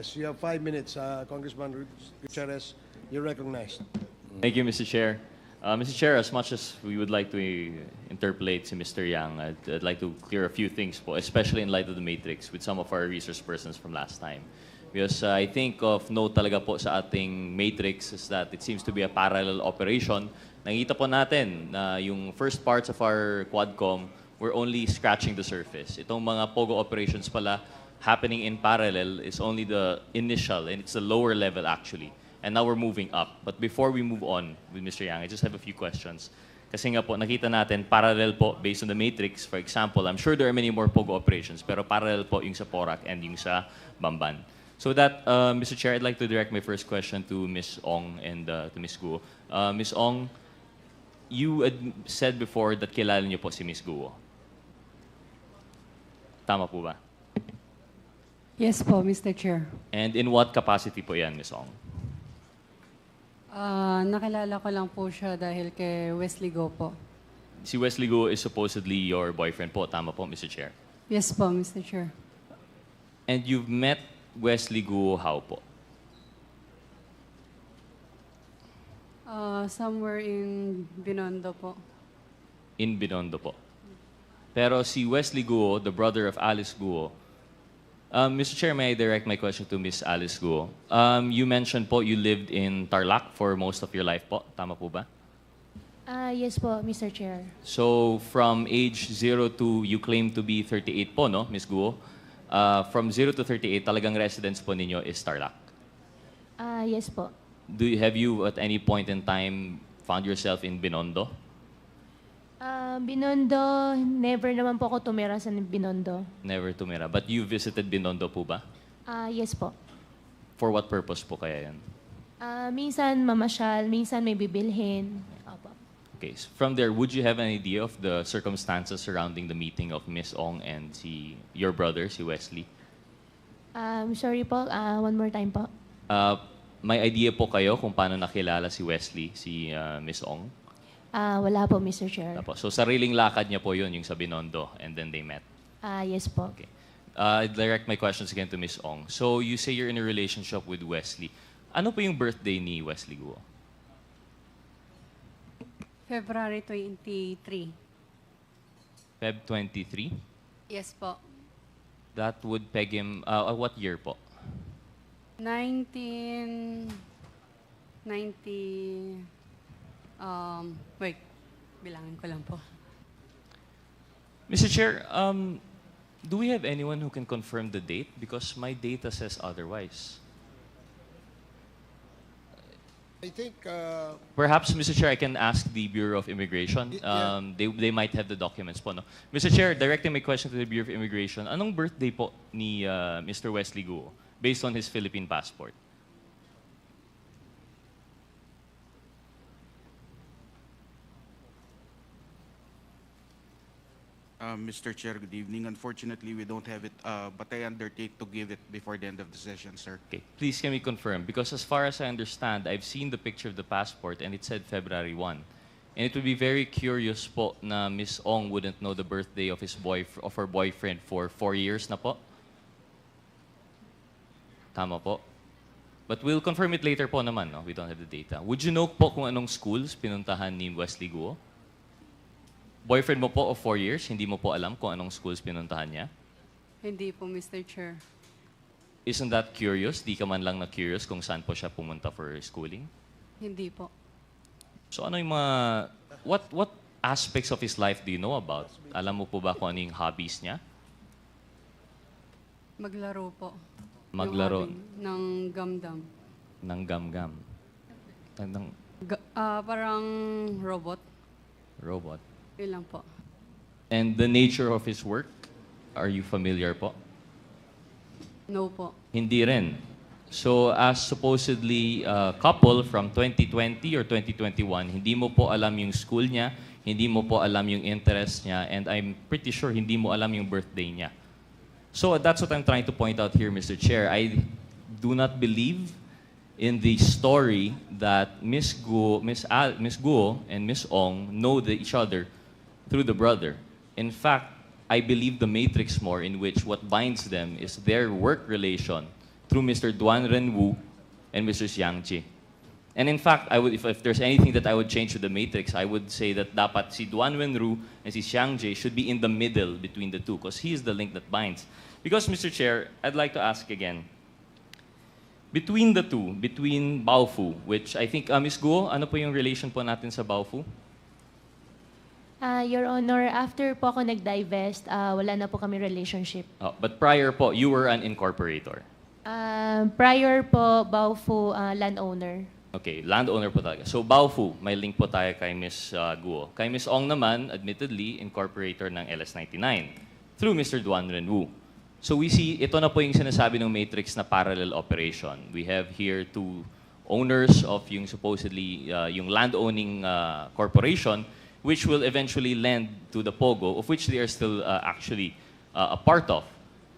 Yes, you have 5 minutes, Congressman Gutierrez. You're recognized. Thank you, Mr. Chair. Mr. Chair, as much as we would like to interpolate si Mr. Yang, I'd like to clear a few things po, especially in light of the matrix with some of our resource persons from last time. Because I think of note talaga po sa ating matrix is that it seems to be a parallel operation. Nakita po natin na yung first parts of our Quadcom were only scratching the surface. Itong mga POGO operations pala happening in parallel is only the initial, and it's the lower level actually. And now we're moving up. But before we move on with Mr. Yang, I just have a few questions. Kasi nga po, nakita natin, parallel po based on the matrix. For example, I'm sure there are many more POGO operations, pero parallel po yung sa PORAC and yung sa Bamban. So that, Mr. Chair, I'd like to direct my first question to Ms. Ong and to Ms. Guo. Ms. Ong, you said before that kilala niyo po si Ms. Guo. Tama po ba? Yes po, Mr. Chair. And in what capacity po yan, Ms. Ong? Nakilala ko lang po siya dahil kay Wesley Guo po. Si Wesley Guo is supposedly your boyfriend po. Tama po, Mr. Chair. Yes po, Mr. Chair. And you've met Wesley Guo how po? Somewhere in Binondo po. In Binondo po. Pero si Wesley Guo, the brother of Alice Guo, Mr. Chair, may I direct my question to Miss Alice Guo? You mentioned po you lived in Tarlac for most of your life po. Tama po ba? Yes po, Mr. Chair. So from age 0 to, you claim to be 38 po, no, Miss Guo? From 0 to 38, talagang residence po ninyo is Tarlac. Yes po. Have you at any point in time found yourself in Binondo? Binondo, never naman po ako tumira sa Binondo. Never tumira. But you visited Binondo po ba? Yes po. For what purpose po kaya yan? Minsan mamasyal, minsan may bibilhin. Opo. Okay. So from there, would you have an idea of the circumstances surrounding the meeting of Miss Ong and your brother, si Wesley? Sorry po, one more time po. May idea po kayo kung paano nakilala si Wesley, si Miss Ong? Wala po, Mr. Chair. Tapos, so sariling lakad niya po yun, yung sa Binondo, and then they met. Yes po. Okay. I direct my questions again to Miss Ong. So you say you're in a relationship with Wesley. Ano po yung birthday ni Wesley Guo? February 23. Feb 23? Yes po. That would peg him, what year po? 1990... wait, bilangin ko lang po. Mr. Chair, do we have anyone who can confirm the date? Because my data says otherwise. I think, Perhaps, Mr. Chair, I can ask the Bureau of Immigration. Yeah. They might have the documents po, no? Mr. Chair, directing my question to the Bureau of Immigration, anong birthday po ni Mr. Wesley Guo based on his Philippine passport? Mr. Chair, good evening. Unfortunately, we don't have it, but I undertake to give it before the end of the session, sir. Okay, please can we confirm? Because as far as I understand, I've seen the picture of the passport and it said February 1. And it would be very curious po na Miss Ong wouldn't know the birthday of her boyfriend for 4 years na po. Tama po. But we'll confirm it later po naman, no? We don't have the data. Would you know po kung anong schools pinuntahan ni Wesley Guo? Boyfriend mo po of 4 years, hindi mo po alam kung anong schools pinuntahan niya? Hindi po, Mr. Chair. Isn't that curious? Di ka man lang na-curious kung saan po siya pumunta for schooling? Hindi po. So ano yung mga... What aspects of his life do you know about? Alam mo po ba kung ano yung hobbies niya? Maglaro po. Maglaro Yung hobby ng gamdam. ng gam-gam. Parang robot. Robot. Yun lang po. And the nature of his work, are you familiar po? No po. Hindi rin. So as supposedly a couple from 2020 or 2021, hindi mo po alam yung school niya, hindi mo po alam yung interest niya, and I'm pretty sure hindi mo alam yung birthday niya. So that's what I'm trying to point out here, Mr. Chair. I do not believe in the story that Miss Guo and Miss Ong know each other through the brother. In fact, I believe the matrix more in which what binds them is their work relation through Mr. Duan Renwu and Mr. Xiang Jie. And in fact, I would, if there's anything that I would change to the matrix, I would say that dapat si Duan Renwu and si Xiang Jie should be in the middle between the two because he is the link that binds. Because, Mr. Chair, I'd like to ask again, between the two, between Baofu, which I think, Ms. Guo, ano po yung relation po natin sa Baofu? Your Honor, after po ako nag-divest, wala na po kami relationship. Oh, but prior po, you were an incorporator. Prior po, Baofu, landowner. Okay, landowner po talaga. So, Baofu, may link po tayo kay Ms. Guo. Kay Ms. Ong naman, admittedly, incorporator ng LS99 through Mr. Duan Renwu. So we see, ito na po yung sinasabi ng matrix na parallel operation. We have here two owners of yung supposedly, yung land-owning corporation, which will eventually lend to the POGO, of which they are still actually a part of.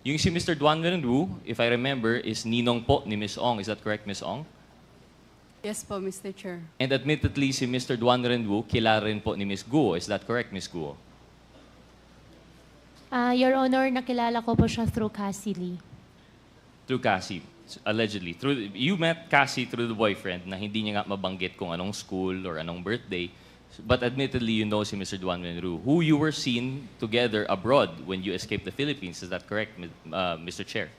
Yung si Mr. Duan Renwu, if I remember, is ninong po ni Ms. Ong. Is that correct, Ms. Ong? Yes po, Mr. Chair. And admittedly, si Mr. Duan Renwu, kilala rin po ni Ms. Guo. Is that correct, Ms. Guo? Your Honor, nakilala ko po siya through Cassie Lee. Through Cassie, allegedly. You met Cassie through the boyfriend na hindi niya nga mabanggit kung anong school or anong birthday. But admittedly, you know si Mr. Duan Renwu, who you were seen together abroad when you escaped the Philippines. Is that correct, Mr. Chair?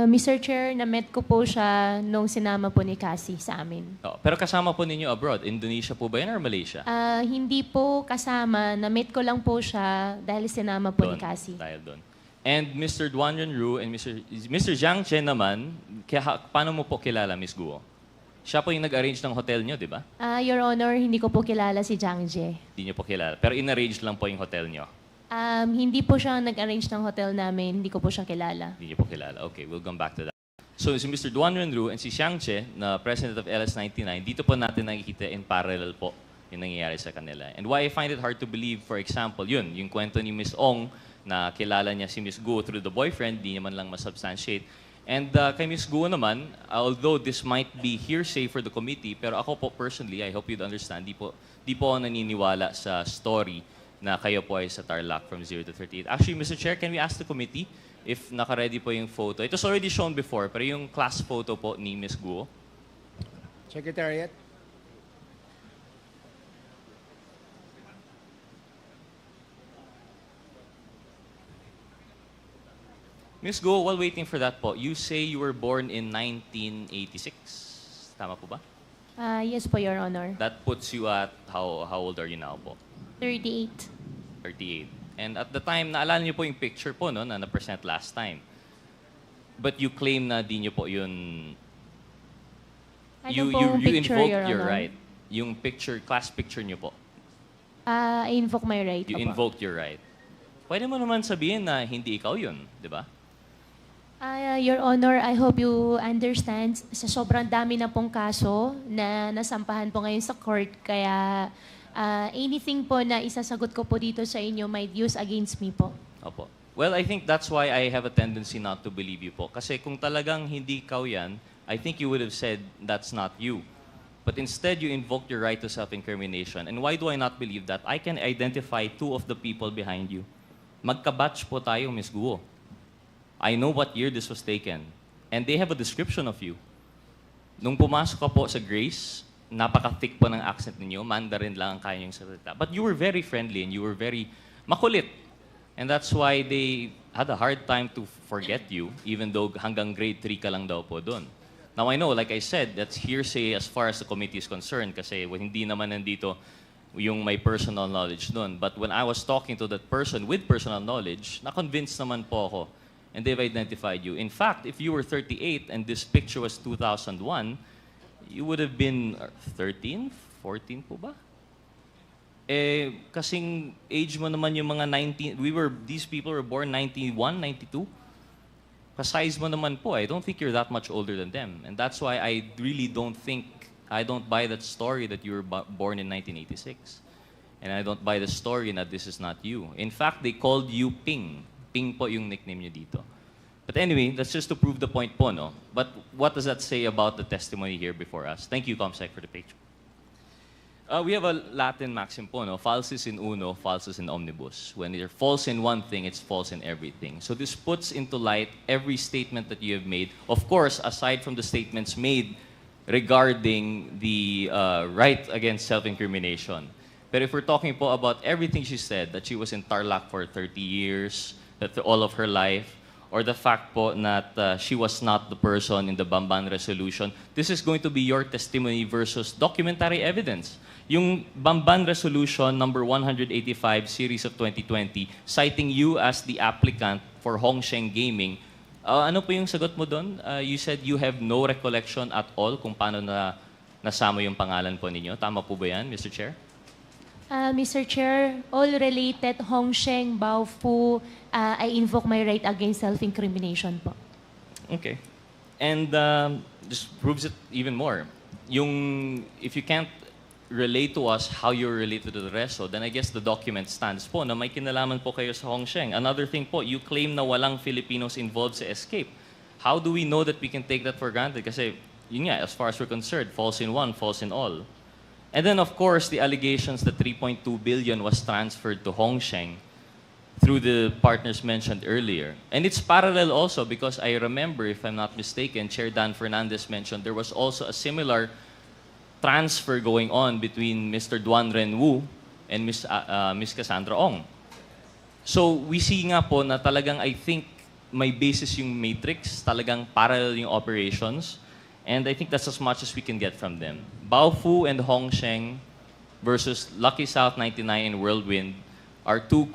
Mr. Chair, na-met ko po siya nung sinama po ni Cassie sa amin. Oh, pero kasama po ninyo abroad. Indonesia po ba yan or Malaysia? Hindi po kasama. Na-meet ko lang po siya dahil sinama po ni Doon, Cassie. dahil doon. And Mr. Duan Renwu and Mr. Jiang Chen naman, paano mo po kilala, Ms. Guo? Siya po yung nag-arrange ng hotel nyo, di ba? Your Honor, hindi ko po kilala si Jiang Jie. Hindi nyo po kilala. Pero in-arrange lang po yung hotel nyo. Hindi po siya nag-arrange ng hotel namin. Hindi ko po siya kilala. Hindi niyo po kilala. Okay, we'll come back to that. So, si Mr. Duan Renwu and si Xiang Jie, na president of LS99, dito po natin nakikita in parallel po yung nangyayari sa kanila. And why I find it hard to believe, for example, yun, yung kwento ni Ms. Ong na kilala niya si Ms. Guo through the boyfriend, di naman lang masubstantiate. And kay Ms. Guo naman, although this might be hearsay for the committee, pero ako po personally, I hope you'd understand, di po ako naniniwala sa story na kayo po ay sa Tarlac from 0 to 38. Actually, Mr. Chair, can we ask the committee if naka-ready po yung photo? It was already shown before, pero yung class photo po ni Ms. Guo. Secretariat. Ms. Guo, while waiting for that po, you say you were born in 1986. Tama po ba? Yes po, Your Honor. That puts you at, how old are you now po? 38. 38. And at the time, naalala niyo po yung picture po no, na na-present last time. But you claim na di niyo po yun... Ano pong picture, invoked Your your Honor? right. Yung picture, class picture niyo po. I invoke my right. You Opo. invoked your right. Pwede mo naman sabihin na hindi ikaw yun, di ba? Your Honor, I hope you understand, sa sobrang dami na pong kaso na nasampahan po ngayon sa court, kaya anything po na isasagot ko po dito sa inyo might use against me po. Opo. Well, I think that's why I have a tendency not to believe you po. Kasi kung talagang hindi ikaw yan, I think you would have said that's not you. But instead, you invoked your right to self-incrimination. And why do I not believe that? I can identify two of the people behind you. Magka-batch po tayo, Ms. Guo. I know what year this was taken. And they have a description of you. Nung pumasok ka po sa Grace, napaka-thick po ng accent ninyo, Mandarin lang ang kaya niyong salita. But you were very friendly and you were very makulit. And that's why they had a hard time to forget you, even though hanggang grade 3 ka lang daw po doon. Now I know, like I said, that's hearsay as far as the committee is concerned kasi hindi naman nandito yung may personal knowledge doon. But when I was talking to that person with personal knowledge, na-convinced naman po ako. And they've identified you. In fact, if you were 38 and this picture was 2001, you would have been 13, 14 po ba? Eh, kasing age mo naman yung mga 19, these people were born 91, 92. Ka-size mo naman po, I don't think you're that much older than them. And that's why I really don't buy that story that you were born in 1986. And I don't buy the story that this is not you. In fact, they called you Ping. Ping po yung nickname niyo dito. But anyway, that's just to prove the point po, no? But what does that say about the testimony here before us? Thank you, Comsec, for the picture. We have a Latin maxim po, no? Falsis in uno, falsus in omnibus. When you're false in one thing, it's false in everything. So this puts into light every statement that you have made. Of course, aside from the statements made regarding the right against self-incrimination. But if we're talking po about everything she said, that she was in Tarlac for 30 years, that all of her life, or the fact po that she was not the person in the Bamban resolution, this is going to be your testimony versus documentary evidence. Yung Bamban Resolution number 185 series of 2020, citing you as the applicant for Hongsheng Gaming, ano po yung sagot mo doon? You said you have no recollection at all kung paano na nasama yung pangalan po ninyo. Tama po ba yan, Mr. Chair? Mr. Chair, all related Hongsheng, Baofu, I invoke my right against self-incrimination po. Okay. And just proves it even more. Yung, if you can't relate to us how you're related to the resto, then I guess the document stands po na may kinalaman po kayo sa Hongsheng. Another thing po, you claim na walang Filipinos involved sa escape. How do we know that we can take that for granted? Kasi, yun nga, as far as we're concerned, false in one, false in all. And then, of course, the allegations that 3.2 billion was transferred to Hongsheng through the partners mentioned earlier. And it's parallel also because I remember, if I'm not mistaken, Chair Dan Fernandez mentioned there was also a similar transfer going on between Mr. Duan Renwu and Ms. Cassandra Ong. So we see nga po na talagang I think may basis yung matrix, talagang parallel yung operations, and I think that's as much as we can get from them. Baofu and Hongsheng versus Lucky South 99 and Whirlwind are two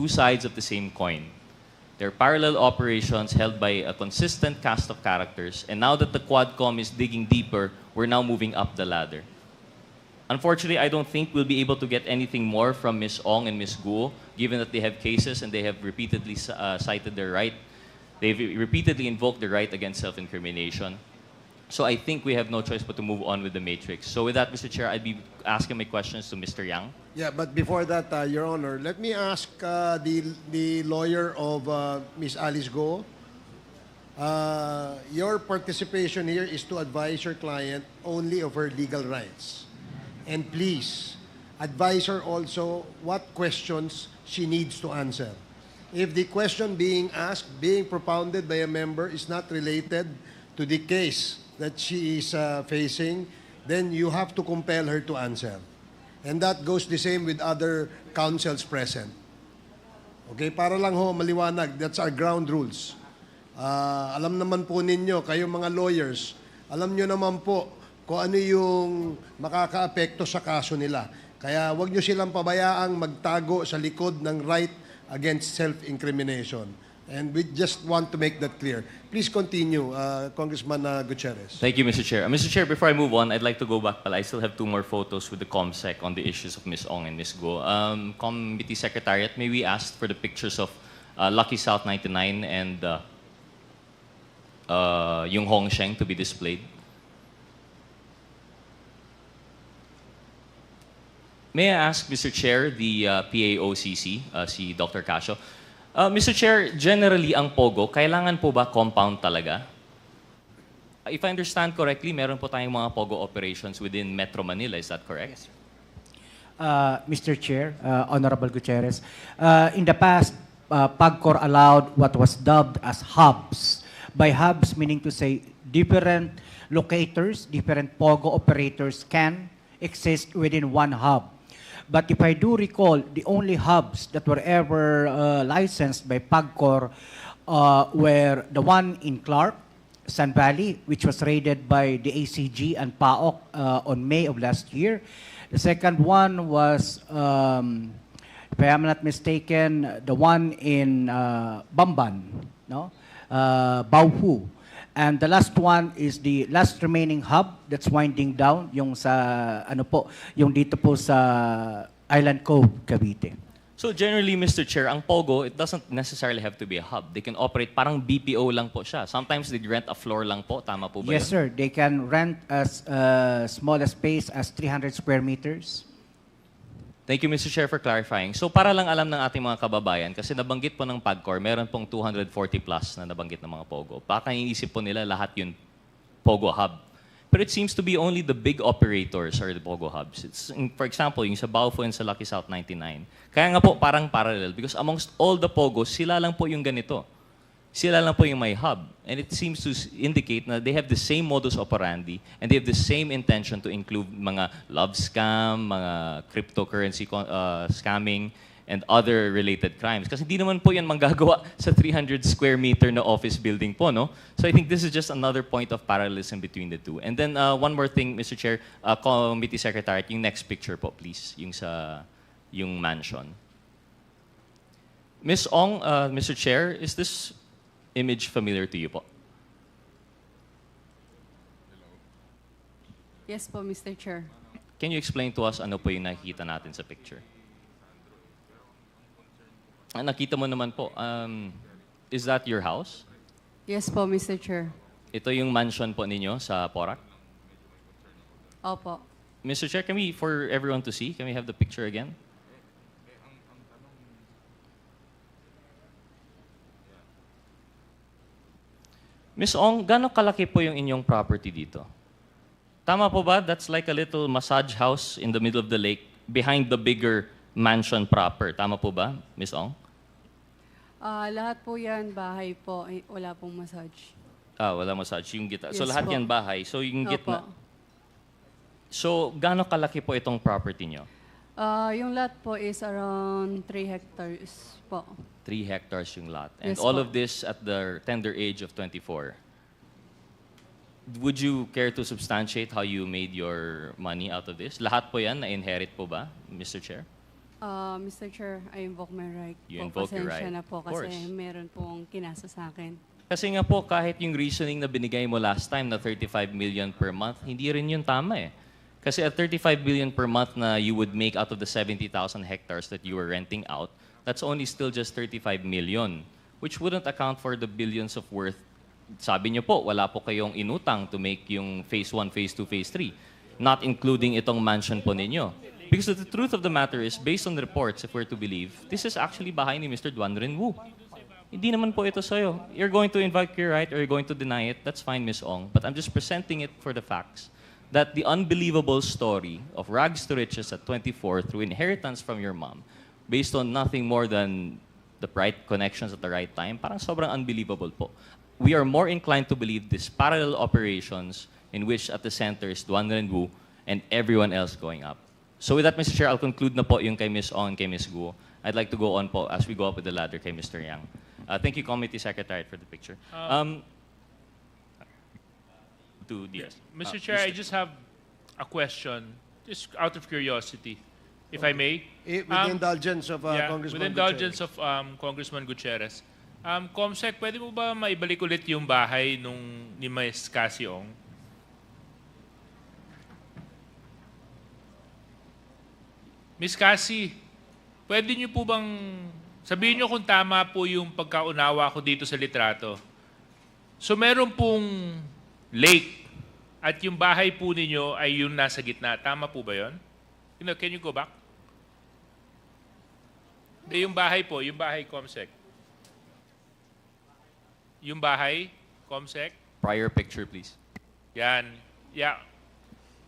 sides of the same coin. They're parallel operations held by a consistent cast of characters, and now that the Quadcom is digging deeper, we're now moving up the ladder. Unfortunately, I don't think we'll be able to get anything more from Ms. Ong and Ms. Guo, given that they have cases and they have repeatedly cited their right. They've repeatedly invoked the right against self-incrimination. So I think we have no choice but to move on with the matrix. So with that, Mr. Chair, I'd be asking my questions to Mr. Yang. Yeah, but before that, Your Honor, let me ask the lawyer of Ms. Alice Guo. Your participation here is to advise your client only of her legal rights. And please, advise her also what questions she needs to answer. If the question being asked, being propounded by a member is not related to the case that she is facing, then you have to compel her to answer. And that goes the same with other counsels present. Okay, para lang ho maliwanag, that's our ground rules. Alam naman po ninyo, kayong mga lawyers, alam nyo naman po kung ano yung makakaapekto sa kaso nila. Kaya wag nyo silang pabayaang magtago sa likod ng right against self-incrimination. And we just want to make that clear. Please continue, Congressman Gutierrez. Thank you, Mr. Chair. Mr. Chair, before I move on, I'd like to go back. I still have two more photos with the ComSec on the issues of Ms. Ong and Ms. Guo. Committee Secretariat, may we ask for the pictures of Lucky South 99 and yung Hongsheng to be displayed? May I ask, Mr. Chair, the PAOCC, si Dr. Casio, Mr. Chair, generally ang POGO, kailangan po ba compound talaga? If I understand correctly, meron po tayong mga POGO operations within Metro Manila. Is that correct? Mr. Chair, Honorable Gutierrez, in the past, PAGCOR allowed what was dubbed as hubs. By hubs, meaning to say different locators, different POGO operators can exist within one hub. But if I do recall, the only hubs that were ever licensed by PAGCOR were the one in Clark, Sun Valley, which was raided by the ACG and PAOK on May of last year. The second one was, if I am not mistaken, the one in Bamban, no? Baofu. And the last one is the last remaining hub that's winding down, yung sa, ano po, yung dito po sa Island Cove, Cavite. So generally, Mr. Chair, ang POGO, it doesn't necessarily have to be a hub. They can operate, parang BPO lang po siya. Sometimes they rent a floor lang po. Tama po ba Yes, yun? sir. They can rent as small a space as 300 square meters. Thank you, Mr. Chair, for clarifying. So para lang alam ng ating mga kababayan, kasi nabanggit po ng PAGCOR, meron pong 240 plus na nabanggit ng mga POGO. Baka iniisip po nila lahat yun POGO hub. But it seems to be only the big operators are the Pogo hubs. For example, yung sa Baufo and sa Lucky South 99. Kaya nga po parang parallel because amongst all the Pogos, sila lang po yung ganito. Sila lang po yung may hub. And it seems to indicate na they have the same modus operandi and they have the same intention to include mga love scam, mga cryptocurrency scamming, and other related crimes. Kasi hindi naman po yan manggagawa sa 300 square meter na office building po, no? So I think this is just another point of parallelism between the two. And then one more thing, Mr. Chair, Committee Secretary, yung next picture po, please, yung mansion. Ms. Ong, Mr. Chair, is this image familiar to you po? Yes po, Mr. Chair. Can you explain to us ano po yung nakikita natin sa picture? Nakita mo naman po, is that your house? Yes po, Mr. Chair. Ito yung mansion po ninyo sa Porac? Opo. Mr. Chair, for everyone to see, can we have the picture again? Ms. Ong, gano'ng kalaki po yung inyong property dito? Tama po ba? That's like a little massage house in the middle of the lake behind the bigger mansion proper. Tama po ba, Ms. Ong? Lahat po yan, bahay po. Wala pong massage. Wala massage. Yung gitna. So Yes lahat po. yan bahay. So yung gitna. Opo. So gano'ng kalaki po itong property nyo? Yung lot po is around 3 hectares po. 3 hectares yung lot. And Yes all po. of this at the tender age of 24. Would you care to substantiate how you made your money out of this? Lahat po yan na-inherit po ba, Mr. Chair? Mr. Chair, I invoke my right. You po. invoke your right. Pasensya na po Of course. kasi meron pong kinasa sa akin. Kasi nga po, kahit yung reasoning na binigay mo last time na 35 million per month, hindi rin yun tama eh. Kasi at 35 million per month na you would make out of the 70,000 hectares that you were renting out, that's only still just 35 million, which wouldn't account for the billions of worth. Sabi niyo po, wala po kayong inutang to make yung phase 1, phase 2, phase 3, not including itong mansion po ninyo. Because the truth of the matter is, based on the reports, if we're to believe, this is actually bahay ni Mr. Duan Renwu. Hindi naman po ito sa'yo. You're going to invoke your right or you're going to deny it, that's fine, Ms. Ong. But I'm just presenting it for the facts that the unbelievable story of rags to riches at 24 through inheritance from your mom, based on nothing more than the right connections at the right time, parang sobrang unbelievable po. We are more inclined to believe these parallel operations in which at the center is Duan Renwu and everyone else going up. So with that, Mr. Chair, I'll conclude na po yung kay Ms. Ong and kay Ms. Guo. I'd like to go on po as we go up with the ladder kay Mr. Yang. Thank you, Committee Secretary, for the picture. To DS. Mr. Chair, I just have a question, just out of curiosity, if I may. With the indulgence of Congressman with indulgence of Congressman Gutierrez. Comsec, pwede mo ba maibalik ulit yung bahay ni Ms. Cassie Ong? Ms. Cassie, pwede niyo po bang sabihin niyo kung tama po yung pagkaunawa ko dito sa litrato? So meron pong lake at yung bahay po ninyo ay yung nasa gitna. Tama po ba yun? Can you go back? Hindi, yung bahay po, yung bahay, Comsec. Yung bahay, Comsec. Prior picture, please. Yan. Yeah.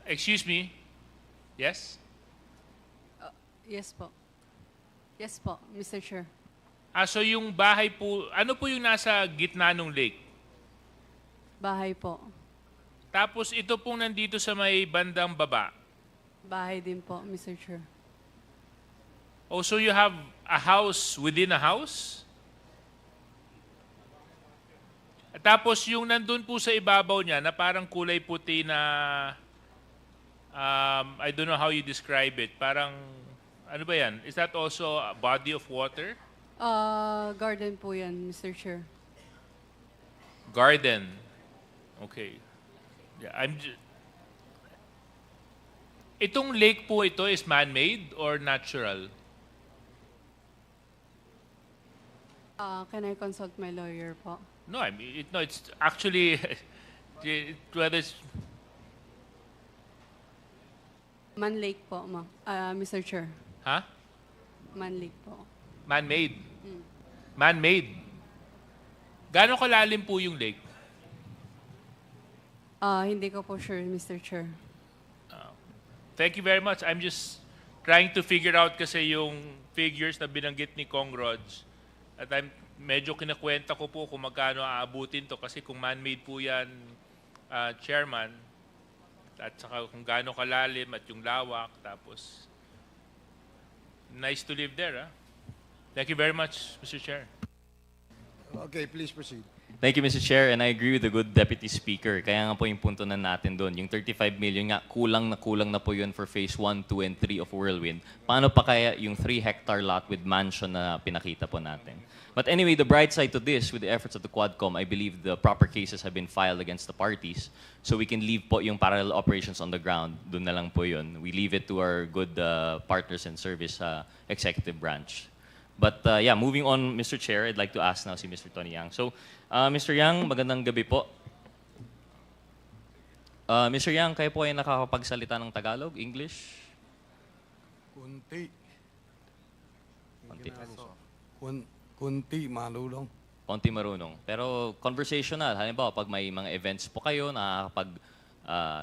Excuse me. Yes? Yes po. Yes po, Mr. Chair. So yung bahay po, ano po yung nasa gitna ng lake? Bahay po. Tapos ito pong nandito sa may bandang baba. Bahay din po, Mr. Chair. Oh, so you have a house within a house? Tapos yung nandun po sa ibabaw niya na parang kulay puti na I don't know how you describe it. Parang ano ba yan? Is that also a body of water? Garden po yan, Mr. Chair. Garden. Okay. Yeah, itong lake po ito is man-made or natural? Can I consult my lawyer po? No, I mean, it's actually, whether it's, Man Lake po, Mr. Chair. huh? Man Lake po. Man-made. Man-made. Gano'ng kalalim po yung lake? Hindi ko po sure, Mr. Chair. Thank you very much. I'm just trying to figure out kasi yung figures na binanggit ni Cong Rodge. At medyo kinakwenta ko po kung magkano aabutin to kasi kung man-made po yan, Chairman, at saka kung gaano kalalim at yung lawak, tapos nice to live there. Thank you very much, Mr. Chair. Okay, please proceed. Thank you, Mr. Chair, and I agree with the good Deputy Speaker. Kaya nga po yung punto na natin doon, yung 35 million nga, kulang na po yun for phase 1, 2, and 3 of Whirlwind. Paano pa kaya yung 3-hectare lot with mansion na pinakita po natin? But anyway, the bright side to this, with the efforts of the Quadcom, I believe the proper cases have been filed against the parties, so we can leave po yung parallel operations on the ground. Doon na lang po yun. We leave it to our good partners in service executive branch. But yeah, moving on, Mr. Chair, I'd like to ask now si Mr. Tony Yang. So, Mr. Yang, magandang gabi po. Mr. Yang, kayo po ay nakakapagsalita ng Tagalog, English? Kunti. Konti. Kunti, marunong. Konti marunong. Pero conversational, halimbawa, pag may mga events po kayo,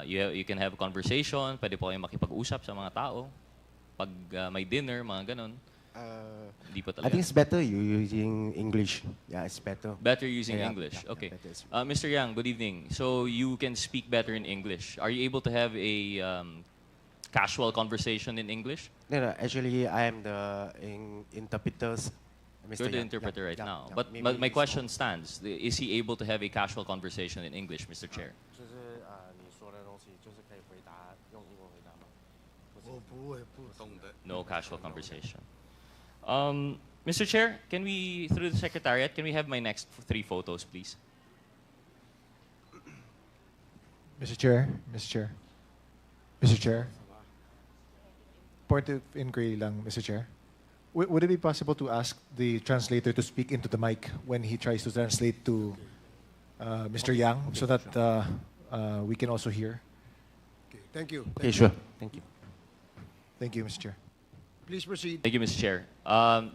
you can have a conversation, pwede po kayong makipag-usap sa mga tao. Pag may dinner, mga ganun. Di po I think it's better you using English. Yeah, it's better. Better using Yeah, English. yeah, Okay. better. Mr. Yang, good evening. So you can speak better in English. Are you able to have a casual conversation in English? No, actually, I am the interpreters. You're Mr. the Yang. interpreter Yeah, right yeah, now. yeah. But Maybe my it's question stands. Is he able to have a casual conversation in English, Mr. Chair? 就是你说的东西，就是可以回答用英文回答吗？我不会不懂的。 No casual conversation. Mr. Chair, can we, through the Secretariat, can we have my next 3 photos, please? Mr. Chair, Mr. Chair. Point of inquiry lang, Mr. Chair. Would it be possible to ask the translator to speak into the mic when he tries to translate to Mr. Yang so that we can also hear? Okay, thank you. Okay, sure. Thank you. Thank you, Mr. Chair. Please proceed. Thank you, Mr. Chair.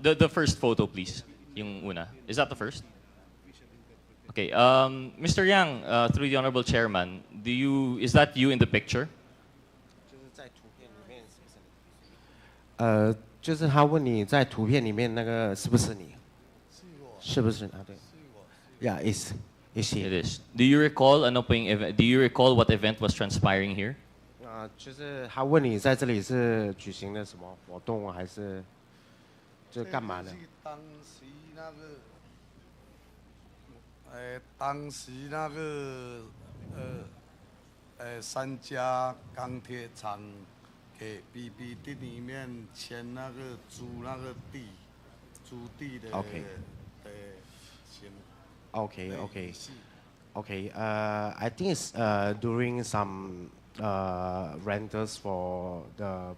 The first photo, please. Yung una. Is that the first? Okay. Mr. Yang, through the Honorable Chairman, is that you in the picture? 就是他问你在图片里面那个是不是你？是不是啊？对。Yeah, it's he. It is. Do you recall Do you recall what event was transpiring here? 就是他问你在这里是举行了什么活动，还是就干嘛呢？当时那个三家钢铁厂给 BBD 里面签那个租那个地，租地的 OK 行。Okay. I think it's during some rentals for the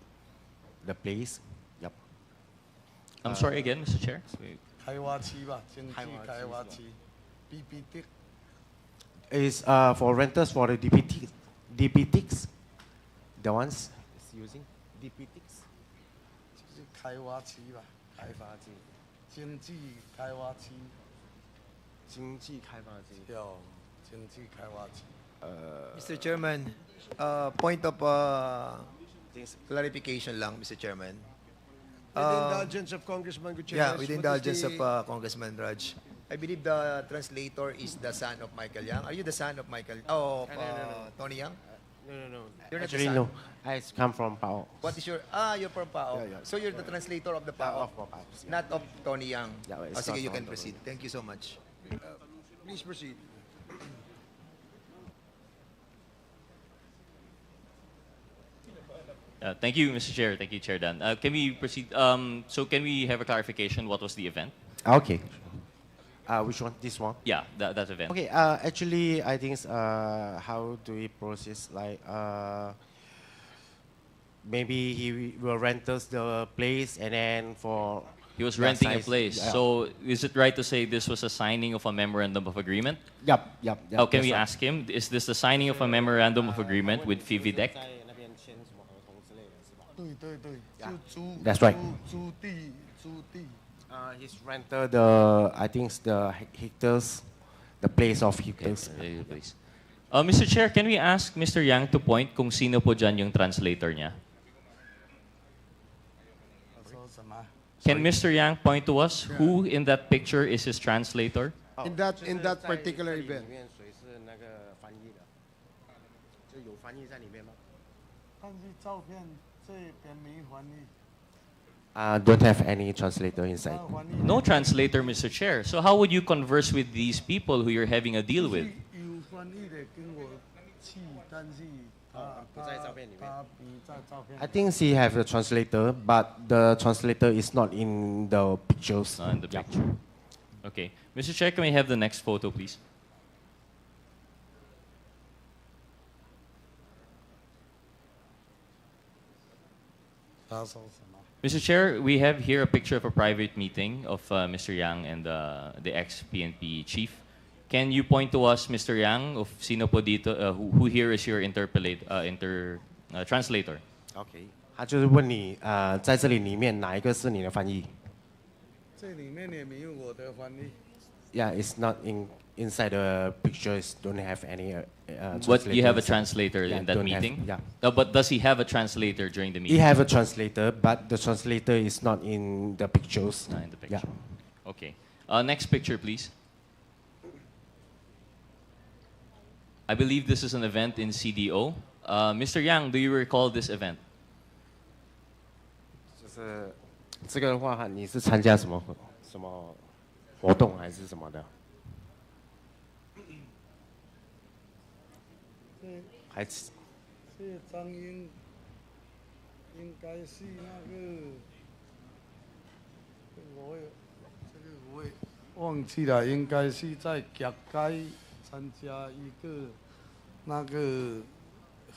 place. Yep. I'm sorry again, Mr. Chair. 开发区吧，经济开发区 BBD。 Is for rentals for the DPTs. The ones is using DPTs. 就是开发区吧，开发区，经济开发区。经济开发区。有经济开发区。Mr. Chairman, point of clarification lang, Mr. Chairman. With the indulgence of Congressman Gutierrez. Yeah, with the what is indulgence of Congressman Rodge. I believe the translator is the son of Michael Yang. Are you the son of Michael? Oh, No. Tony Yang? No. You're not Actually, the son. no. I come from Pao. What is your? You're from Pao. Yeah. So you're the translator of the Pao, Of Pao. not of Tony Yang. Yeah, it's Sige, not you can Tony. proceed. Thank you so much. Please proceed. Thank you, Mr. Chair. Thank you, Chair Dan. Can we proceed? So can we have a clarification? What was the event? Okay. Which one? This one? Yeah, that event. Okay. Actually, I think how do we process? Like, maybe he will rent us the place, and then for He was Yeah, renting a size, place. yeah. So is it right to say this was a signing of a memorandum of agreement? Yep. How can that's we right. ask him? Is this the signing of a memorandum of agreement with Fividec? 对，就租 That's right. 租地。 He's rented the I think the hectares, the place of hectares. Please. Mr. Chair, can we ask Mr. Yang to point kung sino po dyan yung translator niya? Can Mr. Yang point to us who in that picture is his translator? In that particular event. Don't have any translator inside. No translator, Mr. Chair. So how would you converse with these people who you're having a deal with? I think she have a translator, but the translator is not in the pictures. Not in the picture. Okay. Mr. Chair, can we have the next photo, please? Mr. Chair, we have here a picture of a private meeting of Mr. Yang and the ex-PNP chief. Can you point to us, Mr. Yang, of sino po dito, who here is your translator? OK， 他就是问你，在这里面哪一个是你的翻译？这里面也没有我的翻译。Yeah, it's not inside the pictures. Don't have any. But you have a translator in that meeting? Yeah. But does he have a translator during the meeting? He have a translator, but the translator is not in the pictures. Not in the picture. Yeah. Okay. Next picture, please. I believe this is an event in CDO. Mr. Yang, do you recall this event? 就是这个的话，你是参加什么活动还是什么的？还是？这张应该是那个，我也忘记了，应该是在甲街参加一个那个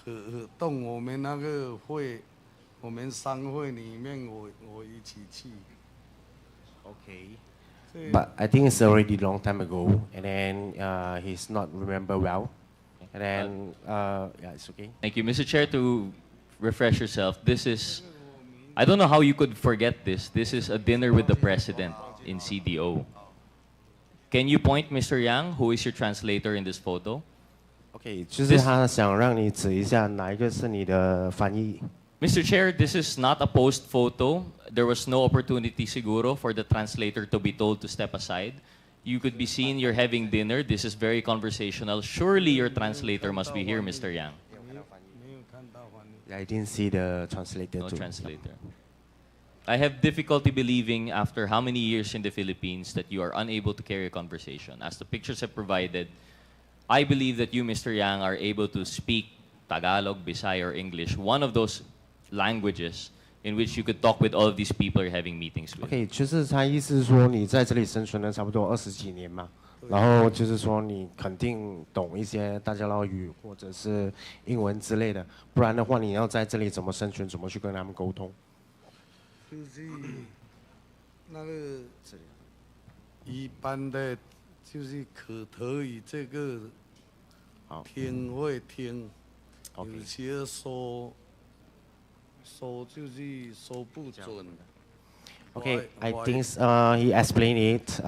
活动，我们那个会，我们商会里面我一起去。Okay. But I think it's already long time ago, and then he's not remember well, and then yeah, it's okay. Thank you, Mr. Chair. To refresh yourself, this is, I don't know how you could forget this. This is a dinner with the president in CDO. Can you point, Mr. Yang, who is your translator in this photo? Okay, 就是他想让你指一下哪一个是你的翻译。Mr. Chair, this is not a post photo. There was no opportunity siguro for the translator to be told to step aside. You could be seen you're having dinner. This is very conversational. Surely your translator must be here, Mr. Yang. I didn't see the translator No too. translator. I have difficulty believing after how many years in the Philippines that you are unable to carry a conversation. As the pictures have provided, I believe that you, Mr. Yang, are able to speak Tagalog, Bisaya, or English, one of those languages in which you could talk with all of these people you're having meetings with. OK， 就是他意思是说你在这里生存了差不多20几年嘛，然后就是说你肯定懂一些大家乐语或者是英文之类的，不然的话你要在这里怎么生存，怎么去跟他们沟通？就是那个一般的，就是口头语这个听会听，有些说就是说不准。Okay, I think he explained it.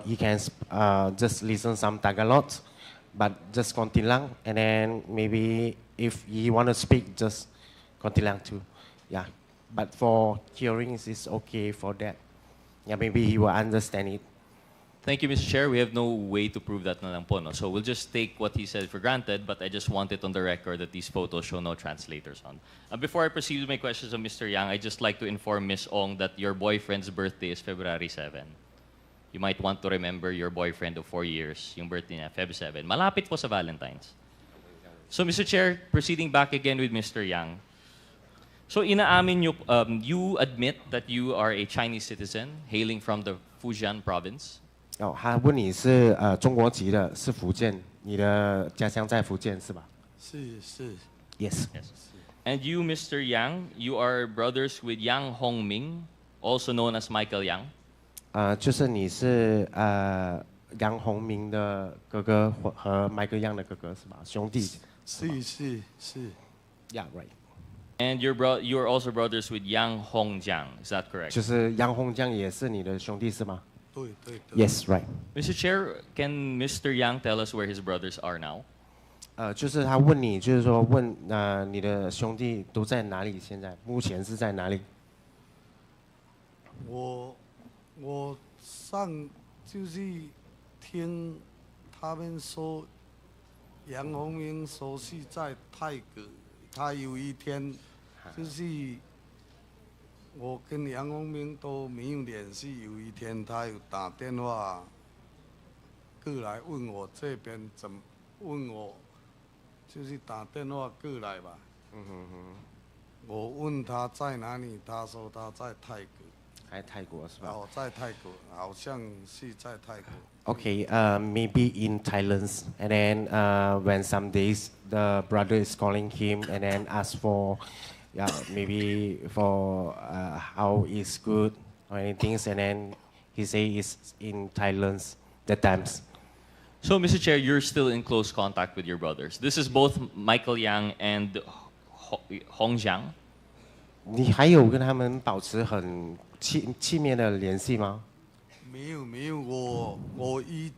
He can just listen some Tagalog, but just Kontilang, and then maybe if he want to speak, just Kontilang too. Yeah, but for hearing is okay for that. Yeah, maybe he will understand it. Thank you, Mr. Chair. We have no way to prove that na lang po, no? So we'll just take what he said for granted, but I just want it on the record that these photos show no translators on. Before I proceed with my questions of Mr. Yang, I'd just like to inform Ms. Ong that your boyfriend's birthday is February 7. You might want to remember your boyfriend of 4 years, yung birthday niya, Feb 7. Malapit po sa Valentine's. So, Mr. Chair, proceeding back again with Mr. Yang. So, inaamin nyo, you admit that you are a Chinese citizen hailing from the Fujian province. 哦，他问你是中国籍的，是福建，你的家乡在福建是吧？是。Yes. And you, Mr. Yang, you are brothers with Yang Hongming, also known as Michael Yang. 就是你是杨洪明的哥哥和 Michael Yang 的哥哥是吧？兄弟。是。Yeah, right. And you're also brothers with Yang Hongjiang, is that correct? 就是杨洪江也是你的兄弟是吗？对。Yes, right. Mr. Chair, can Mr. Yang tell us where his brothers are now? 就是他问你，就是说问你的兄弟都在哪里？现在目前是在哪里？我上就是听他们说，杨洪明说是在泰国，他有一天就是我跟杨洪明都没有联系，有一天他有打电话过来问我这边怎么问我，就是打电话过来吧。我问他在哪里，他说他在泰国。在泰国是吧？哦，在泰国，好像是在泰国。Okay, maybe in Thailand, and then when some days the brother is calling him and then ask for, yeah, maybe for how is good or anything, and then he say it's in Thailand the times. So, Mr. Chair, you're still in close contact with your brothers. This is both Michael Yang and Hong Jiang. 你还有跟他们保持很亲密的联系吗？没有，我一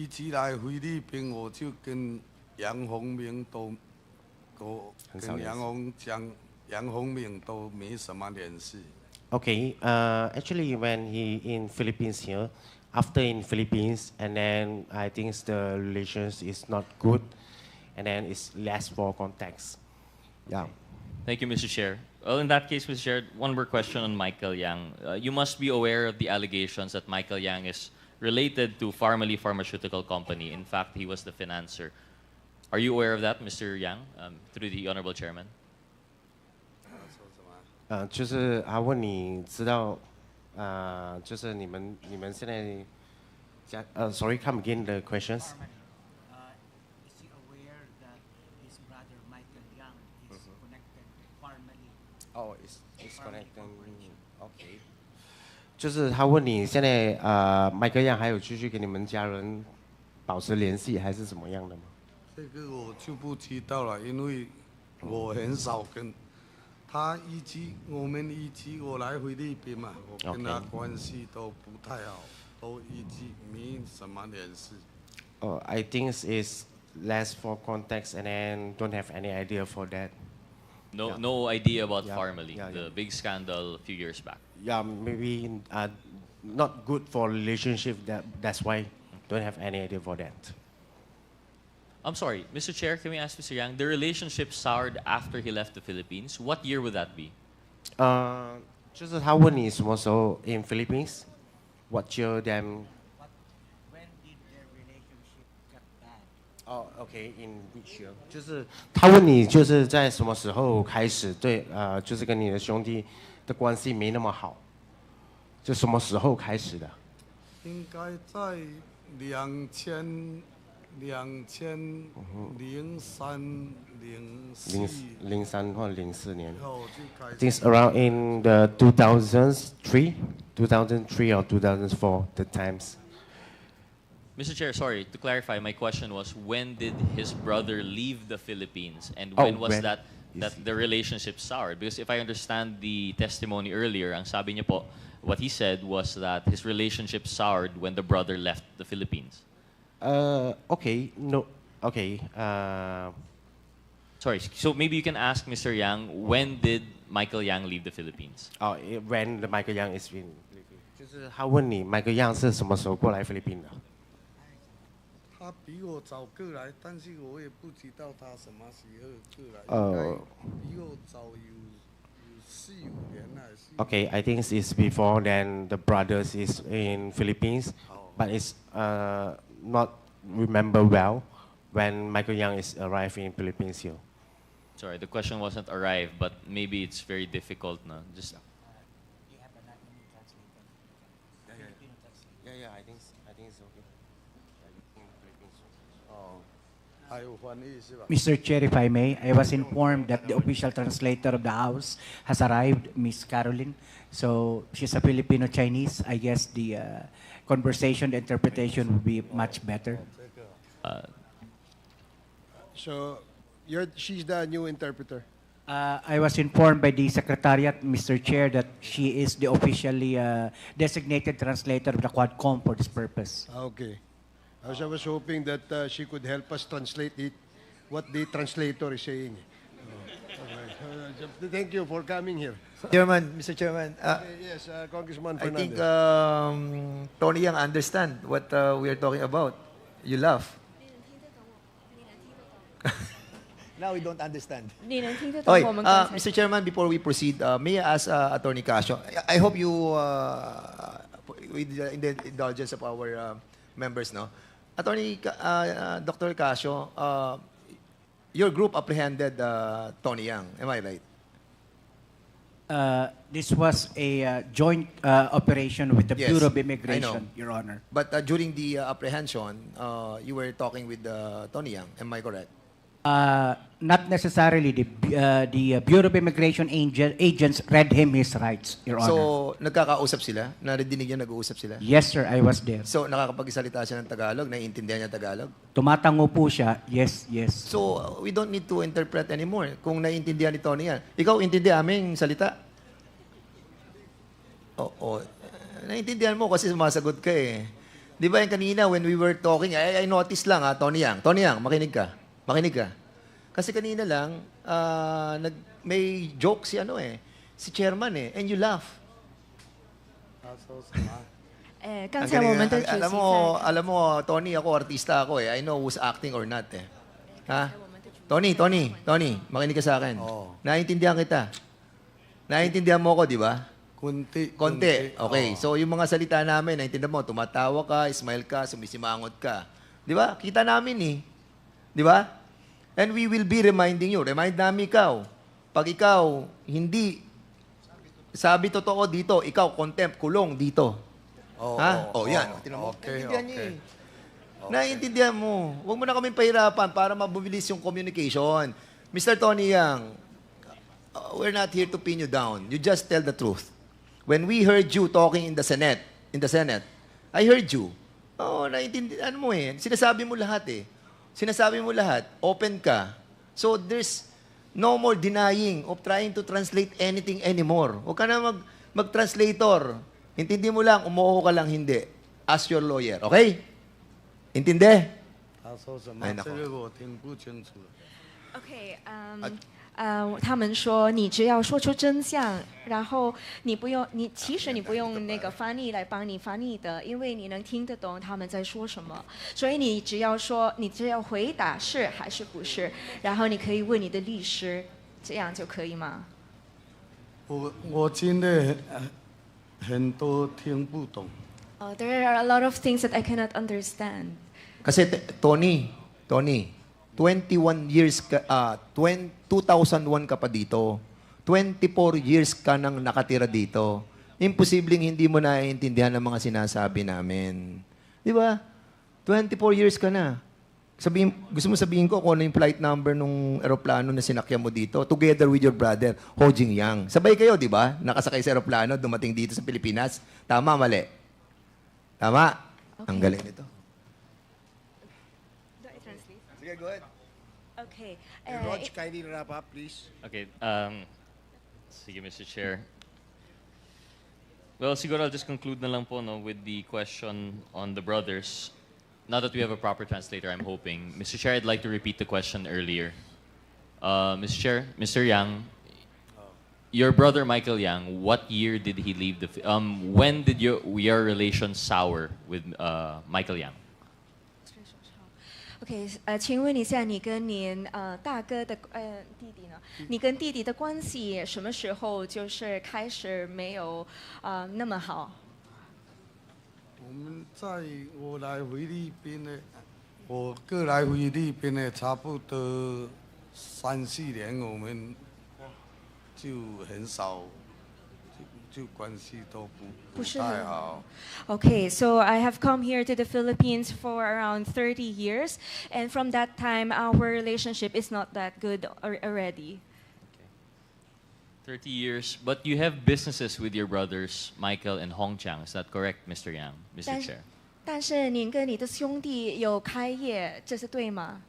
直来菲律宾，我就跟杨洪明都跟杨洪明都没什么联系。Okay, actually when he in Philippines here, after in Philippines, and then I think the relations is not good, and then it's less for contacts. Yeah. Thank you, Mr. Chair. Well, in that case, Mr. Chair, one more question on Michael Yang. You must be aware of the allegations that Michael Yang is related to Pharmaly Pharmaceutical Company. In fact, he was the financer. Are you aware of that, Mr. Yang, through the Honorable Chairman? 就是他问你知道，就是你们现在sorry, come again the questions. Is he aware that his brother Michael Yang is connected to Pharmaly? Oh, it's connected. Okay. 就是他问你现在麦克样还有继续跟你们家人保持联系，还是怎么样的吗？这个我就不知道了，因为我很少跟他我们我来菲律宾嘛，我跟他关系都不太好，都没什么联系。I think it's less for context and then don't have any idea for that. No idea about Pharmaly, the big scandal a few years back. Yeah, maybe not good for relationship. That's why don't have any idea for that. I'm sorry, Mr. Chair, can we ask Mr. Yang, the relationship soured after he left the Philippines? What year would that be? 就是他问你什么时候 in Philippines? What year then? When did their relationship get bad? Oh, okay, in which year? 就是他问你就是在什么时候开始对就是跟你的兄弟的关系没那么好，就什么时候开始的？应该在2003、03或04年。后就开始。 I think it's around in the 2003 or 2004 the times. Mr. Chair, sorry, to clarify, my question was when did his brother leave the Philippines and when was that the relationship soured? Because if I understand the testimony earlier, ang sabi niya po, what he said was that his relationship soured when the brother left the Philippines. Okay, no, okay. Sorry, so maybe you can ask Mr. Yang, when did Michael Yang leave the Philippines? Oh, when the Michael Yang is in Philippines. 就是他问你 Michael Yang 是什么时候过来菲律宾的？他比我早过来，但是我也不知道他什么时候过来。比我早有4、5年还是。Okay, I think it's before then the brothers is in Philippines, but it's not remember well when Michael Yang is arrived in Philippines here. Sorry, the question wasn't arrive, but maybe it's very difficult, no? Just You have a Latin translator. Filipino translator. Yeah, I think it's okay. Mr. Chair, if I may, I was informed that the official translator of the House has arrived, Miss Caroline. So she's a Filipino-Chinese. I guess the conversation, the interpretation would be much better. So, she's the new interpreter. I was informed by the Secretariat, Mr. Chair, that she is the officially designated translator of the Quadcom for this purpose. Okay. I was hoping that she could help us translate what the translator is saying. Thank you for coming here. Mr. Chairman, Yes, Congressman I think Fernandez. Tony Yang understand what we are talking about. You laugh. Now we don't understand. Okay, Mr. Chairman, before we proceed, may I ask Attorney Casio, I hope you, with the indulgence of our members, no? Attorney, Dr. Casio, your group apprehended Tony Yang, am I right? This was a joint operation with the Yes, Bureau of I know. Immigration, Your Honor. But during the apprehension, you were talking with Tony Yang, am I correct? Not necessarily. The Bureau of Immigration agents read him his rights, Your Honor. So, nagkakausap sila? Narinig niya nag-uusap sila? Yes, sir, I was there. So, nakakapagsalita siya ng Tagalog? Naiintindihan niya Tagalog? Tumatango po siya. Yes, yes. So, we don't need to interpret anymore. Kung naiintindihan ni Tony yan. Ikaw, intindi aming salita? Oo. Naiintindihan mo kasi sumasagot ka eh. Di ba yung kanina when we were talking, I noticed lang Tony Yang. Tony Yang, makinig ka. Makinig ka. Kasi kanina lang, may joke si si chairman and you laugh. 刚才我们的主席 alam mo, Tony, ako, artista ako I know who's acting or not Ha? Tony, makinig ka sa akin. Naiintindihan kita. Naiintindihan mo ako, di ba? Konti. Okay. So, yung mga salita namin, naiintindihan mo, tumatawa ka, smile ka, sumisimangot ka. Di ba? Kita namin Di ba? And we will be reminding you. Remind namin ikaw. Pag ikaw, hindi sabi totoo dito, ikaw, contempt, kulong dito. Ha? Yan. Naiintindihan niya Naiintindihan mo. Huwag mo na kaming pahirapan para mabubilis yung communication. Mr. Tony Yang, we're not here to pin you down. You just tell the truth. When we heard you talking in the Senate, I heard you. Naiintindihan mo Sinasabi mo lahat Sinasabi mo lahat. Open ka. So there's no more denying of trying to translate anything anymore. Huwag ka na mag-translator. Intindi mo lang, umuho ka lang hindi. Ask your lawyer. Okay? Intindi? Ay, nako. OK，他们说你只要说出真相，然后其实你不用那个翻译来帮你翻译的，因为你能听得懂他们在说什么，所以你只要回答是还是不是，然后你可以问你的律师，这样就可以吗？我真的很多听不懂。There are a lot of things that I cannot understand. Kasi Tony, 21 years ka, 2001 ka pa dito. 24 years ka nang nakatira dito. Imposibleng hindi mo naiintindihan ang mga sinasabi namin. Di ba? 24 years ka na. Gusto mo sabihin ko kung ano yung flight number ng eroplano na sinakyan mo dito together with your brother, Rodge Yang. Sabay kayo, di ba? Nakasakay sa eroplano, dumating dito sa Pilipinas. Tama, mali? Tama? Okay. Ang galing nito. Sige, go ahead. Okay. Rodge, kindly wrap up, please. Okay. Sige, Mr. Chair. Well, siguro I'll just conclude na lang po with the question on the brothers. Now that we have a proper translator, I'm hoping. Mr. Chair, I'd like to repeat the question earlier. Mr. Chair, Mr. Yang, your brother Michael Yang, what year did he leave the... when did your relation sour with Michael Yang? OK，请问一下，你跟您大哥的弟弟呢？你跟弟弟的关系什么时候就是开始没有那么好？我们我来菲律宾呢，我过来菲律宾呢，差不多3-4年，我们就很少，就关系都不太好。Okay, so I have come here to the Philippines for around 30 years, and from that time, our relationship is not that good already. 30 years, but you have businesses with your brothers, Michael and Hong Chang. Is that correct, Mr. Yang, Mr. Chair? 但是您跟你的兄弟有开业，这是对吗？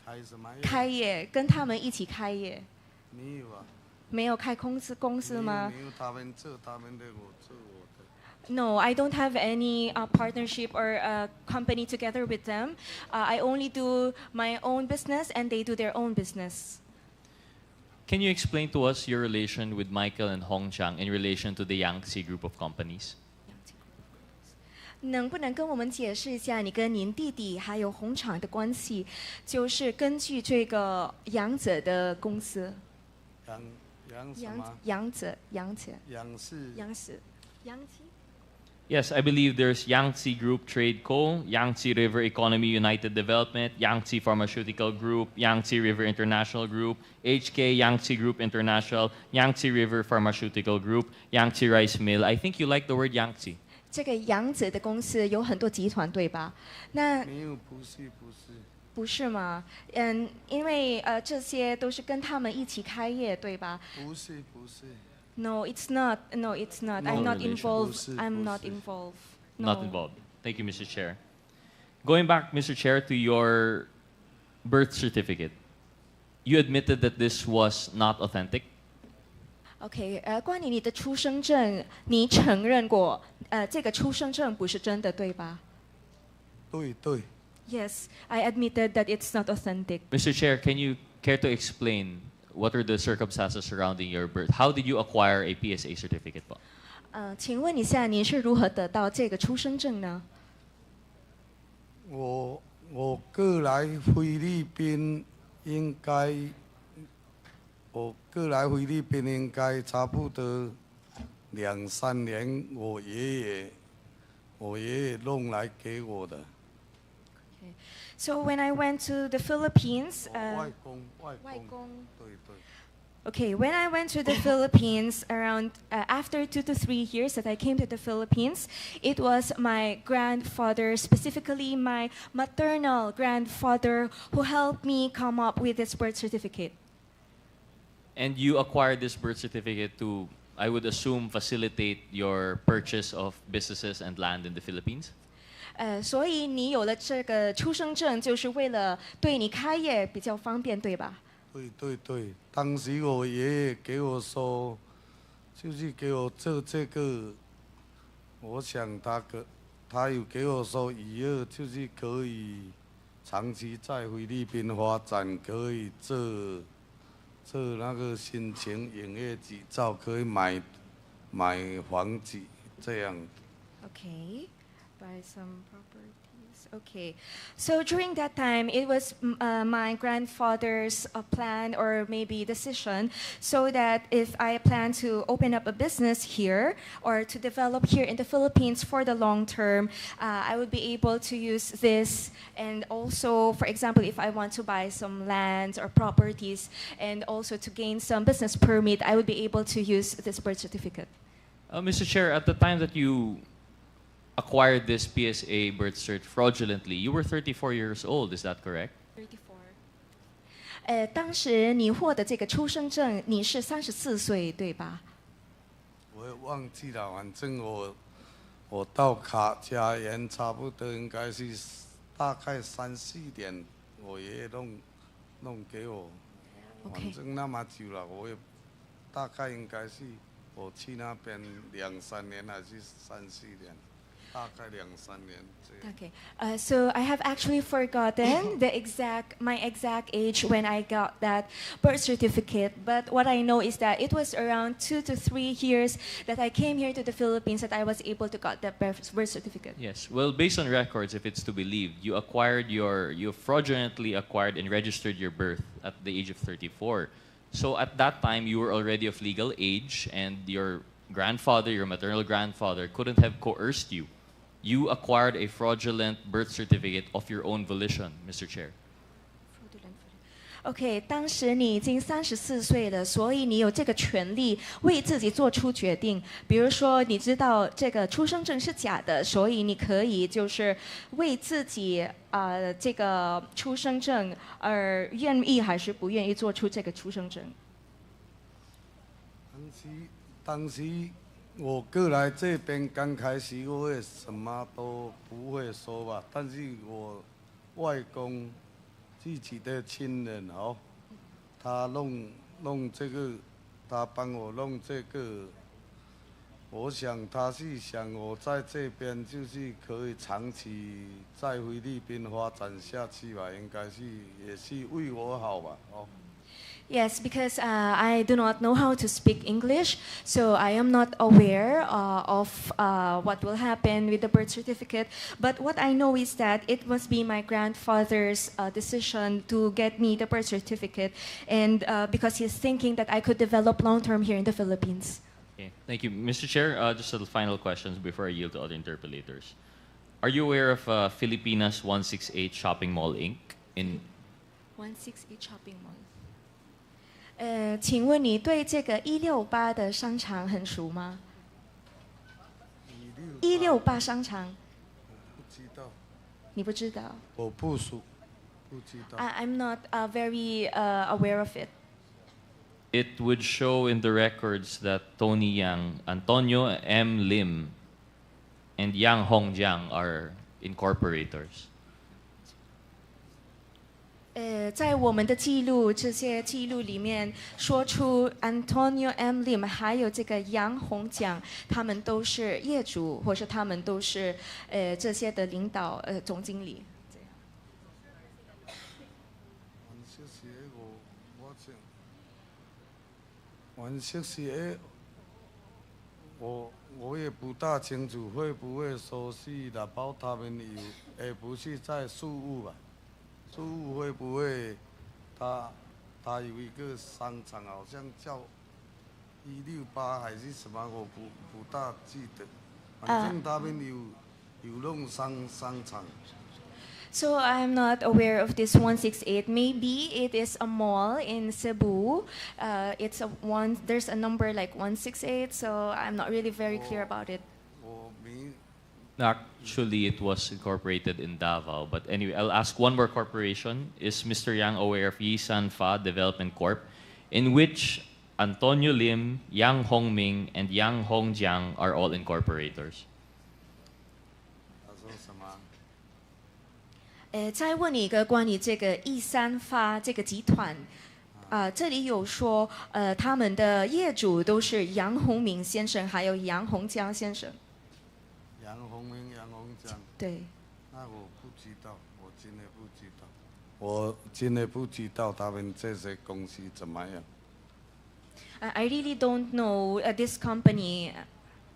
开什么业？开业，跟他们一起开业。没有啊。没有开公司吗？没有，他们做他们的，我做我的。No, I don't have any partnership or company together with them. I only do my own business and they do their own business. Can you explain to us your relation with Michael and Hong Chang in relation to the Yangtze group of companies? 能不能跟我们解释一下你跟您弟弟还有红厂的关系？就是根据这个杨子的公司。杨什么？杨子，杨子。杨氏。杨氏。杨子。 Yes, I believe there's Yangtze Group Trade Co., Yangtze River Economy United Development, Yangtze Pharmaceutical Group, Yangtze River International Group, HK Yangtze Group International, Yangtze River Pharmaceutical Group, Yangtze Rice Mill. I think you like the word Yangtze. 这个杨子的公司有很多集团，对吧？那没有，不是。不是吗？因为这些都是跟他们一起开业，对吧？不是。No, it's not. No, it's not. I'm not involved. I'm not involved. Not involved. Thank you, Mr. Chair. Going back, Mr. Chair, to your birth certificate, you admitted that this was not authentic. OK，关于你的出生证，你承认过，这个出生证不是真的，对吧？对。Yes, I admitted that it's not authentic. Mr. Chair, can you care to explain what are the circumstances surrounding your birth? How did you acquire a PSA certificate po? 请问一下，您是如何得到这个出生证呢？我过来菲律宾应该，我过来菲律宾应该差不多2、3年，我爷爷弄来给我的。So when I went to the Philippines, 外公。对。Okay, when I went to the Philippines around after 2 to 3 years that I came to the Philippines, it was my grandfather, specifically my maternal grandfather, who helped me come up with this birth certificate. And you acquired this birth certificate to, I would assume, facilitate your purchase of businesses and land in the Philippines? 所以你有了这个出生证，就是为了对你开业比较方便，对吧？对，当时我爷爷给我说，就是给我做这个，我想他有给我说以后就是可以长期在菲律宾发展，可以做那个申请营业执照，可以买房子这样。Okay, buy some properties. Okay, so during that time, it was my grandfather's plan or maybe decision, so that if I plan to open up a business here or to develop here in the Philippines for the long term, I would be able to use this. And also, for example, if I want to buy some lands or properties and also to gain some business permit, I would be able to use this birth certificate. Mr. Chair, at the time that you acquired this PSA birth cert fraudulently, you were 34 years old, is that correct? 34. 当时你获得这个出生证，你是34岁，对吧？我也忘记了，反正我到卡家园差不多应该是大概3、4年，我爷爷弄给我，反正那么久了，我也大概应该是我去那边2、3年还是3、4年。Okay, so I have actually forgotten my exact age when I got that birth certificate. But what I know is that it was around 2 to 3 years that I came here to the Philippines that I was able to get that birth certificate. Yes. Well, based on records, if it's to be believed, you fraudulently acquired and registered your birth at the age of 34. So at that time, you were already of legal age, and your maternal grandfather, couldn't have coerced you. You acquired a fraudulent birth certificate of your own volition, Mr. Chair. OK， 当时你已经34岁了，所以你有这个权利为自己做出决定。比如说，你知道这个出生证是假的，所以你可以就是为自己这个出生证而愿意还是不愿意做出这个出生证。当时我过来这边刚开始，我也什么都不会说吧。但是我外公自己的亲人哦，他弄这个，他帮我弄这个，我想他是想我在这边就是可以长期在菲律宾发展下去吧，应该是也是为我好吧，哦。Yes, because I do not know how to speak English, so I am not aware of what will happen with the birth certificate. But what I know is that it must be my grandfather's decision to get me the birth certificate, and because he's thinking that I could develop long term here in the Philippines. Okay, thank you. Mr. Chair, just a final questions before I yield to other interpollators. Are you aware of Filipinas 168 Shopping Mall Inc. in 168 Shopping Mall. 请问你对这个168的商场很熟吗？168商场，不知道。你不知道？我不熟，不知道。I'm not very aware of it. It would show in the records that Tony Yang, Antonio M. Lim, and Yang Hongjiang are incorporators. 在我们的记录，这些记录里面说出 Antonio M. Lim 还有这个杨洪奖，他们都是业主，或是他们都是这些的领导总经理。168，我也不大清楚会不会熟悉的，包他们有，不是在事务吧？事务会不会他有一个商场，好像叫168还是什么，我不大记得。反正他们有弄商场。So I'm not aware of this 168. Maybe it is a mall in Cebu. There's a number like 168. So I'm not really very clear about it. Actually, it was incorporated in Davao. But anyway, I'll ask one more corporation. Is Mr. Yang aware of Yisan Fa Development Corp., in which Antonio Lim, Yang Hongming, and Yang Hongjiang are all incorporators? 再问你一个关于这个易三发这个集团，这里有说，他们的业主都是杨洪明先生，还有杨洪江先生。杨洪明、杨洪江。对。那我不知道，我真的不知道，我真的不知道他们这些公司怎么样。I really don't know this company.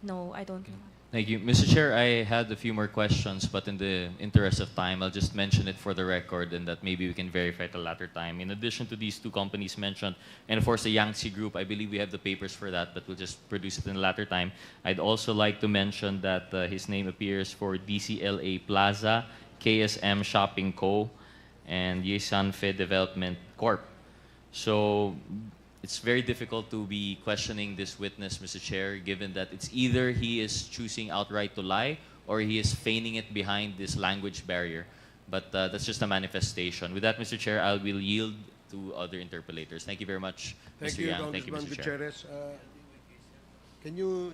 No, I don't know. Thank you. Mr. Chair, I had a few more questions, but in the interest of time, I'll just mention it for the record and that maybe we can verify at a later time. In addition to these two companies mentioned, and of course the Yangtze Group, I believe we have the papers for that, but we'll just produce it in a later time. I'd also like to mention that his name appears for DCLA Plaza, KSM Shopping Co., and Yesan Fe Development Corp. So it's very difficult to be questioning this witness, Mr. Chair, given that it's either he is choosing outright to lie or he is feigning it behind this language barrier. But that's just a manifestation. With that, Mr. Chair, I will yield to other interpollators. Thank you very much, Mr. Yang. Thank you, Mr. Chair. Gutierrez. Can you